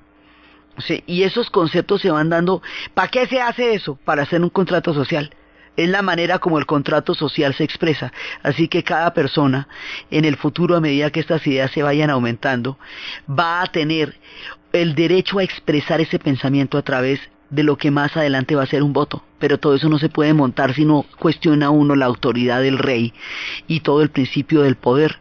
Speaker 1: Sí, y esos conceptos se van dando. ¿Para qué se hace eso? Para hacer un contrato social. Es la manera como el contrato social se expresa. Así que cada persona, en el futuro, a medida que estas ideas se vayan aumentando, va a tener el derecho a expresar ese pensamiento a través de lo que más adelante va a ser un voto. Pero todo eso no se puede montar si no cuestiona uno la autoridad del rey y todo el principio del poder.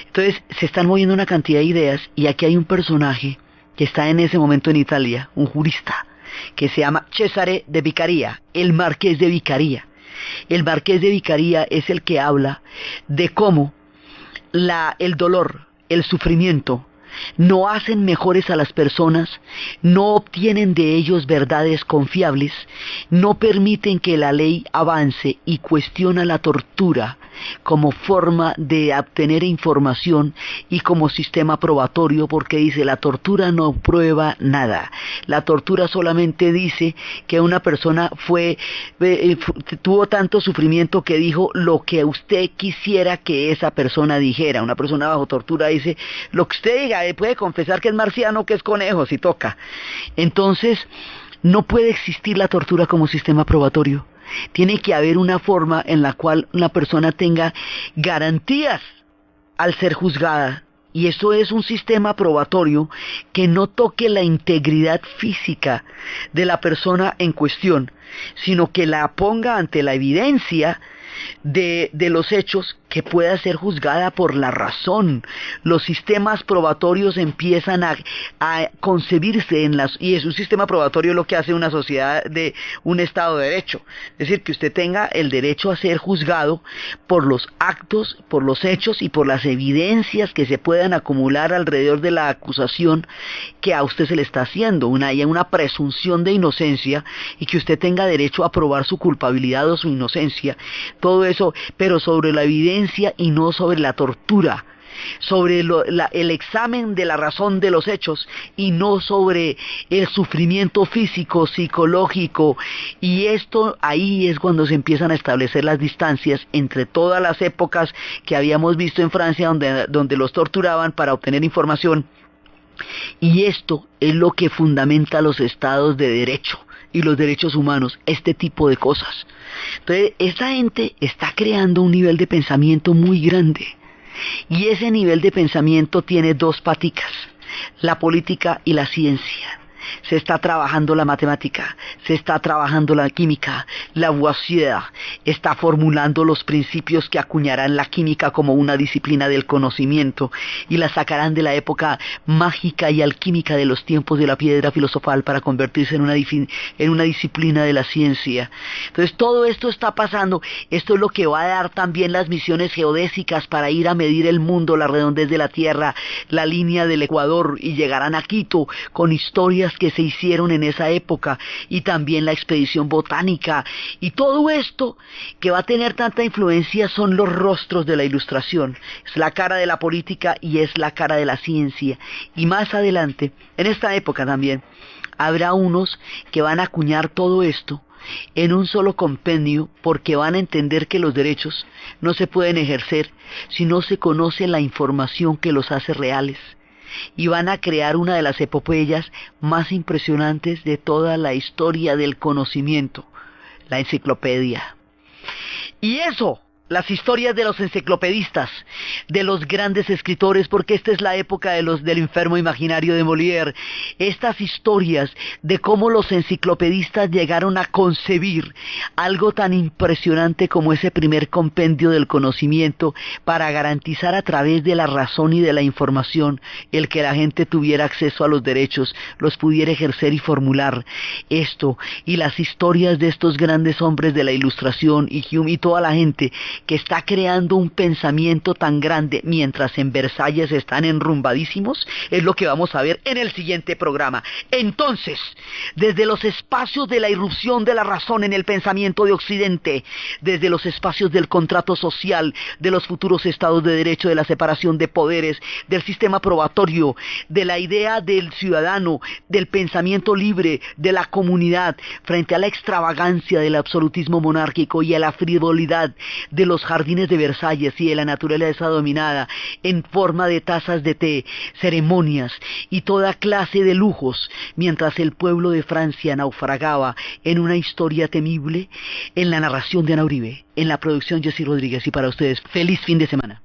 Speaker 1: Entonces se están moviendo una cantidad de ideas, y aquí hay un personaje que está en ese momento en Italia, un jurista, que se llama Cesare de Vicaria, el Marqués de Vicaria. El Marqués de Vicaria es el que habla de cómo el dolor, el sufrimiento, no hacen mejores a las personas, no obtienen de ellos verdades confiables, no permiten que la ley avance y cuestiona la tortura como forma de obtener información y como sistema probatorio, porque dice la tortura no prueba nada. La tortura solamente dice que una persona tuvo tanto sufrimiento que dijo lo que usted quisiera que esa persona dijera. Una persona bajo tortura dice lo que usted diga, puede confesar que es marciano, que es conejo, si toca. Entonces no puede existir la tortura como sistema probatorio. Tiene que haber una forma en la cual una persona tenga garantías al ser juzgada, y eso es un sistema probatorio que no toque la integridad física de la persona en cuestión, sino que la ponga ante la evidencia de los hechos, que pueda ser juzgada por la razón. Los sistemas probatorios empiezan a concebirse y es un sistema probatorio lo que hace una sociedad de un Estado de Derecho. Es decir, que usted tenga el derecho a ser juzgado por los actos, por los hechos y por las evidencias que se puedan acumular alrededor de la acusación que a usted se le está haciendo. Haya una presunción de inocencia y que usted tenga derecho a probar su culpabilidad o su inocencia. Todo eso, pero sobre la evidencia y no sobre la tortura, sobre el examen de la razón de los hechos y no sobre el sufrimiento físico, psicológico. Y esto, ahí es cuando se empiezan a establecer las distancias entre todas las épocas que habíamos visto en Francia, donde los torturaban para obtener información, y esto es lo que fundamenta los estados de derecho y los derechos humanos, este tipo de cosas. Entonces, esta gente está creando un nivel de pensamiento muy grande, y ese nivel de pensamiento tiene dos paticas: la política y la ciencia. se está trabajando la matemática, se está trabajando la química, Lavoisier está formulando los principios que acuñarán la química como una disciplina del conocimiento y la sacarán de la época mágica y alquímica de los tiempos de la piedra filosofal para convertirse en una disciplina de la ciencia. Entonces todo esto está pasando, esto es lo que va a dar también las misiones geodésicas para ir a medir el mundo, la redondez de la Tierra, la línea del Ecuador, y llegarán a Quito con historias que se hicieron en esa época, y también la expedición botánica, y todo esto que va a tener tanta influencia son los rostros de la Ilustración, es la cara de la política y es la cara de la ciencia, y más adelante, en esta época también, habrá unos que van a acuñar todo esto en un solo compendio porque van a entender que los derechos no se pueden ejercer si no se conoce la información que los hace reales, y van a crear una de las epopeyas más impresionantes de toda la historia del conocimiento, la enciclopedia. Y eso, las historias de los enciclopedistas, de los grandes escritores, porque esta es la época del enfermo imaginario de Molière, estas historias de cómo los enciclopedistas llegaron a concebir algo tan impresionante como ese primer compendio del conocimiento para garantizar a través de la razón y de la información el que la gente tuviera acceso a los derechos, los pudiera ejercer y formular esto, y las historias de estos grandes hombres de la Ilustración y Hume y toda la gente que está creando un pensamiento tan grande mientras en Versalles están enrumbadísimos, es lo que vamos a ver en el siguiente programa. Entonces, desde los espacios de la irrupción de la razón en el pensamiento de Occidente, desde los espacios del contrato social, de los futuros estados de derecho, de la separación de poderes, del sistema probatorio, de la idea del ciudadano, del pensamiento libre, de la comunidad, frente a la extravagancia del absolutismo monárquico y a la frivolidad de los jardines de Versalles y de la naturaleza dominada en forma de tazas de té, ceremonias y toda clase de lujos, mientras el pueblo de Francia naufragaba en una historia temible, en la narración de Ana Uribe, en la producción Jessy Rodríguez, y para ustedes, feliz fin de semana.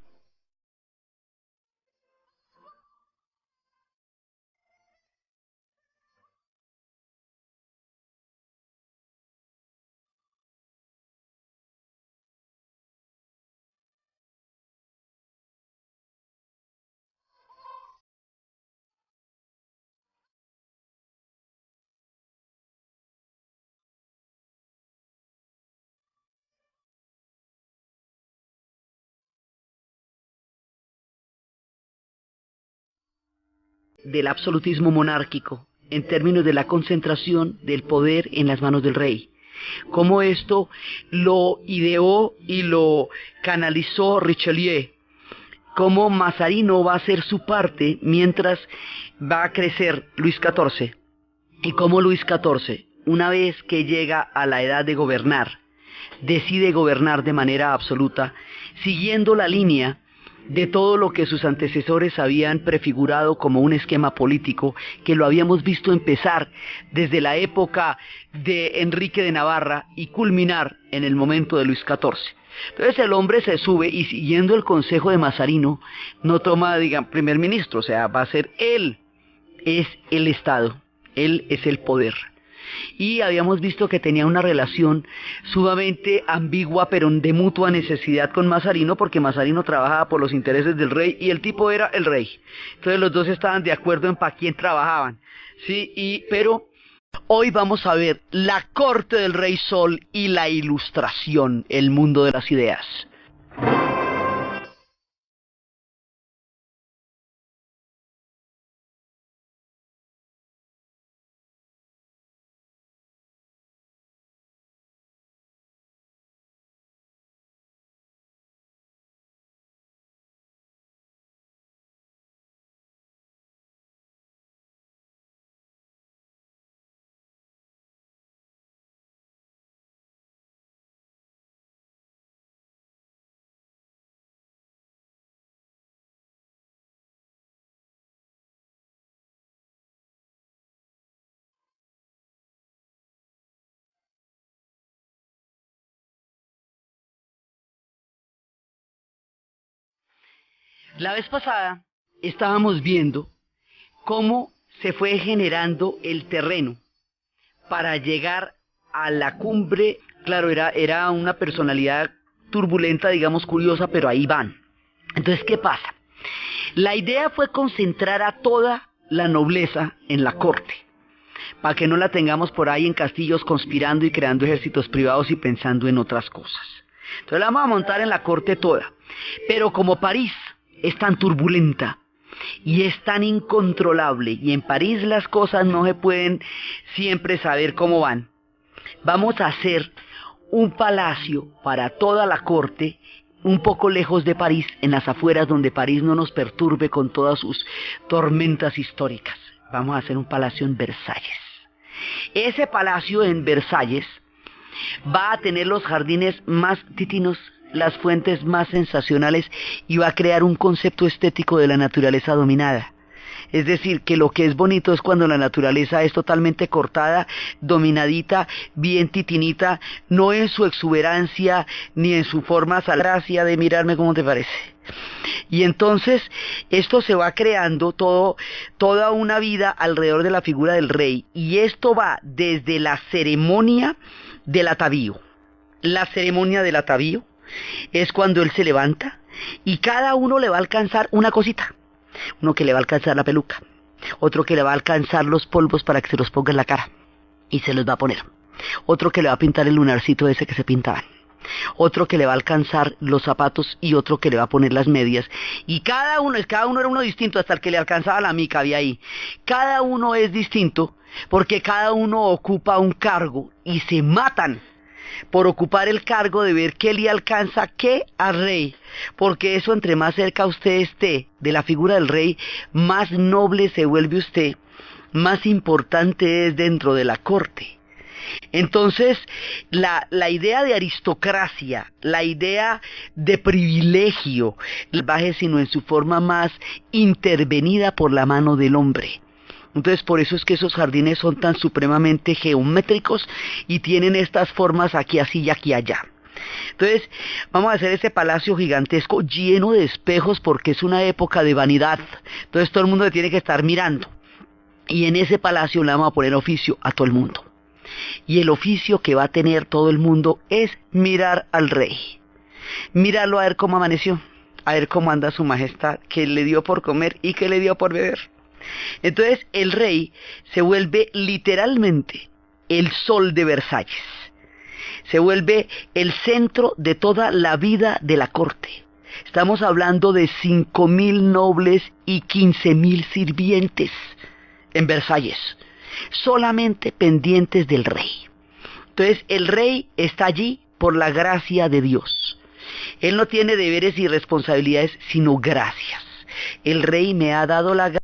Speaker 1: Del absolutismo monárquico, en términos de la concentración del poder en las manos del rey. Cómo esto lo ideó y lo canalizó Richelieu, cómo Mazarino va a hacer su parte mientras va a crecer Luis XIV, y cómo Luis XIV, una vez que llega a la edad de gobernar, decide gobernar de manera absoluta, siguiendo la línea de todo lo que sus antecesores habían prefigurado como un esquema político que lo habíamos visto empezar desde la época de Enrique de Navarra y culminar en el momento de Luis XIV. Entonces el hombre se sube y, siguiendo el consejo de Mazarino, no toma, digan, primer ministro, o sea, va a ser él, es el Estado, él es el poder. Y habíamos visto que tenía una relación sumamente ambigua, pero de mutua necesidad con Mazarino, porque Mazarino trabajaba por los intereses del rey y el tipo era el rey. Entonces los dos estaban de acuerdo en para quién trabajaban. Sí, pero hoy vamos a ver la corte del rey Sol y la Ilustración, el mundo de las ideas. La vez pasada estábamos viendo cómo se fue generando el terreno para llegar a la cumbre. Claro, era una personalidad turbulenta, digamos, curiosa, pero ahí van. Entonces, ¿qué pasa? La idea fue concentrar a toda la nobleza en la corte, para que no la tengamos por ahí en castillos conspirando y creando ejércitos privados y pensando en otras cosas. Entonces la vamos a montar en la corte toda. Pero como París es tan turbulenta y es tan incontrolable, y en París las cosas no se pueden siempre saber cómo van, vamos a hacer un palacio para toda la corte, un poco lejos de París, en las afueras, donde París no nos perturbe con todas sus tormentas históricas. Vamos a hacer un palacio en Versalles. Ese palacio en Versalles va a tener los jardines más titinos, las fuentes más sensacionales, y va a crear un concepto estético de la naturaleza dominada. Es decir, que lo que es bonito es cuando la naturaleza es totalmente cortada, dominadita, bien titinita, no en su exuberancia ni en su forma salacia de mirarme como te parece. Y entonces esto se va creando toda una vida alrededor de la figura del rey, y esto va desde la ceremonia del atavío. La ceremonia del atavío es cuando él se levanta y cada uno le va a alcanzar una cosita. Uno que le va a alcanzar la peluca, otro que le va a alcanzar los polvos para que se los ponga en la cara y se los va a poner, otro que le va a pintar el lunarcito ese que se pintaban, otro que le va a alcanzar los zapatos y otro que le va a poner las medias, y cada uno era uno distinto, hasta el que le alcanzaba la mica había ahí. Cada uno es distinto porque cada uno ocupa un cargo y se matan por ocupar el cargo de ver qué le alcanza qué al rey, porque eso, entre más cerca usted esté de la figura del rey, más noble se vuelve usted, más importante es dentro de la corte. Entonces, la idea de aristocracia, la idea de privilegio, no baje sino en su forma más intervenida por la mano del hombre. Entonces, por eso es que esos jardines son tan supremamente geométricos y tienen estas formas aquí así y aquí allá. Entonces, vamos a hacer ese palacio gigantesco lleno de espejos, porque es una época de vanidad. Entonces, todo el mundo le tiene que estar mirando. Y en ese palacio le vamos a poner oficio a todo el mundo. Y el oficio que va a tener todo el mundo es mirar al rey. Mirarlo a ver cómo amaneció, a ver cómo anda su majestad, qué le dio por comer y qué le dio por beber. Entonces el rey se vuelve literalmente el sol de Versalles, se vuelve el centro de toda la vida de la corte. Estamos hablando de 5.000 nobles y 15.000 sirvientes en Versalles, solamente pendientes del rey. Entonces el rey está allí por la gracia de Dios. Él no tiene deberes y responsabilidades, sino gracias. El rey me ha dado la gracia